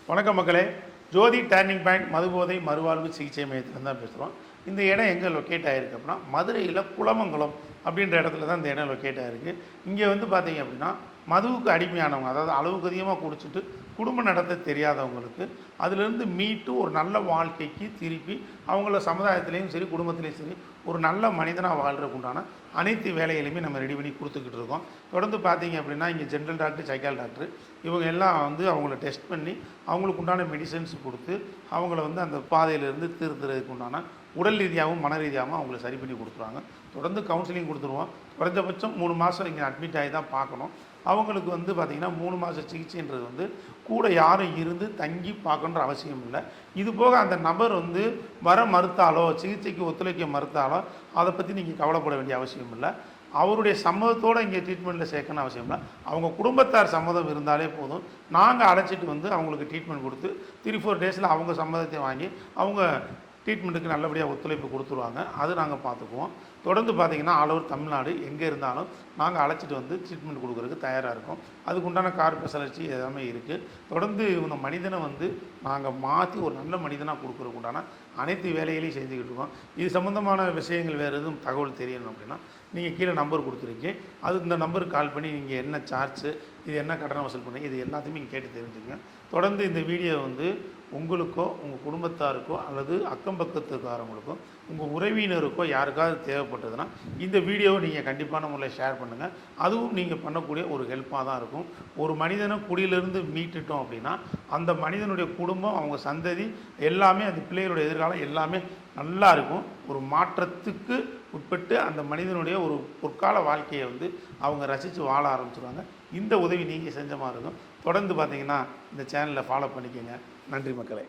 வணக்கம் மக்களே. ஜோதி turning point மதுபோதை மறுவாழ்வு சிகிச்சை மையத்தில் தான் பேசுகிறோம். இந்த இடம் எங்கே லொக்கேட் ஆகிருக்கு அப்படின்னா, மதுரையில் குளமங்கலம் அப்படின்ற இடத்துல தான் இந்த இடம் லொக்கேட் ஆகிருக்கு. இங்கே வந்து பார்த்தீங்க அப்படின்னா, மதுவுக்கு அடிமையானவங்க, அதாவது அளவுக்கு அதிகமாக குடிச்சிட்டு குடும்பம் நடத்த தெரியாதவங்களுக்கு அதிலிருந்து மீட்டு ஒரு நல்ல வாழ்க்கைக்கு திருப்பி அவங்கள சமுதாயத்துலேயும் சரி குடும்பத்துலேயும் சரி ஒரு நல்ல மனிதனாக வாழ்கிறதுக்கு உண்டான அனைத்து வேலைகளையுமே நம்ம ரெடி பண்ணி கொடுத்துக்கிட்டு இருக்கோம். தொடர்ந்து பார்த்தீங்க அப்படின்னா, இங்கே ஜென்ரல் டாக்டர், சைக்கால் டாக்டர் இவங்க எல்லாம் வந்து அவங்கள டெஸ்ட் பண்ணி அவங்களுக்கு உண்டான மெடிசன்ஸ் கொடுத்து அவங்கள வந்து அந்த பாதையிலேருந்து திருத்துறதுக்கு உண்டான உடல் ரீதியாகவும் மன ரீதியாகவும் அவங்கள சரி பண்ணி கொடுத்துருவாங்க. தொடர்ந்து கவுன்சிலிங் கொடுத்துருவோம். குறைஞ்சபட்சம் 3 மாதம் இங்கே அட்மிட் ஆகி தான் பார்க்கணும். அவங்களுக்கு வந்து பார்த்திங்கன்னா 3 மாத சிகிச்சைன்றது வந்து கூட யாரும் இருந்து தங்கி பார்க்கணுன்ற அவசியம் இல்லை. இது போக அந்த நபர் வந்து வர மறுத்தாலோ சிகிச்சைக்கு ஒத்துழைக்க மறுத்தாலோ அதை பற்றி நீங்கள் கவலைப்பட வேண்டிய அவசியம் இல்லை. அவருடைய சம்மதத்தோடு இங்கே ட்ரீட்மெண்ட்டில் சேர்க்கணும் அவசியம் இல்லை. அவங்க குடும்பத்தார் சம்மதம் இருந்தாலே போதும். நாங்கள் அழைச்சிட்டு வந்து அவங்களுக்கு ட்ரீட்மெண்ட் கொடுத்து 3-4 டேஸில் அவங்க சம்மதத்தை வாங்கி அவங்க ட்ரீட்மெண்ட்டுக்கு நல்லபடியாக ஒத்துழைப்பு கொடுத்துருவாங்க. அது நாங்கள் பார்த்துக்குவோம். தொடர்ந்து பார்த்திங்கன்னா ஆல் ஓவர் தமிழ்நாடு எங்கே இருந்தாலும் நாங்கள் அழைச்சிட்டு வந்து ட்ரீட்மெண்ட் கொடுக்குறதுக்கு தயாராக இருக்கோம். அதுக்குண்டான கார் ஃபெசிலிட்டி எல்லாமே இருக்குது. தொடர்ந்து இந்த மனிதனை வந்து நாங்கள் மாற்றி ஒரு நல்ல மனிதனாக கொடுக்குறதுக்கு உண்டான அனைத்து வேலைகளையும் செஞ்சுக்கிட்டு இருக்கோம். இது சம்மந்தமான விஷயங்கள் வேறு எதுவும் தகவல் தெரியணும் அப்படின்னா நீங்கள் கீழே நம்பர் கொடுத்துருக்கீங்க. அது இந்த நம்பருக்கு கால் பண்ணி நீங்கள் என்ன சார்ஜு, இது என்ன கட்டணம் வசூல் பண்ணி இது எல்லாத்தையுமே நீங்கள் கேட்டு தெரிஞ்சுங்க. தொடர்ந்து இந்த வீடியோ வந்து உங்களுக்கோ உங்கள் குடும்பத்தாருக்கோ அல்லது அக்கம் பக்கத்துக்காரங்களுக்கோ உங்கள் உறவினருக்கோ யாருக்காவது தேவைப்பட்டதுன்னா இந்த வீடியோவை நீங்கள் கண்டிப்பான முறையில் ஷேர் பண்ணுங்கள். அதுவும் நீங்கள் பண்ணக்கூடிய ஒரு ஹெல்ப்பாக தான் இருக்கும். ஒரு மனிதனை குடியிலிருந்து மீட்டுட்டோம் அப்படின்னா அந்த மனிதனுடைய குடும்பம், அவங்க சந்ததி எல்லாமே, அந்த பிள்ளைகளுடைய எதிர்காலம் எல்லாமே நல்லா இருக்கும். ஒரு மாற்றத்துக்கு உட்பட்டு அந்த மனிதனுடைய ஒரு பொற்கால வாழ்க்கையை வந்து அவங்க ரசித்து வாழ ஆரம்பிச்சிடுவாங்க. இந்த உதவி நீங்கள் செஞ்ச மாதிரி இருக்கும். தொடர்ந்து பார்த்தீங்கன்னா இந்த சேனலை ஃபாலோ பண்ணிக்கோங்க. நன்றி மக்களே.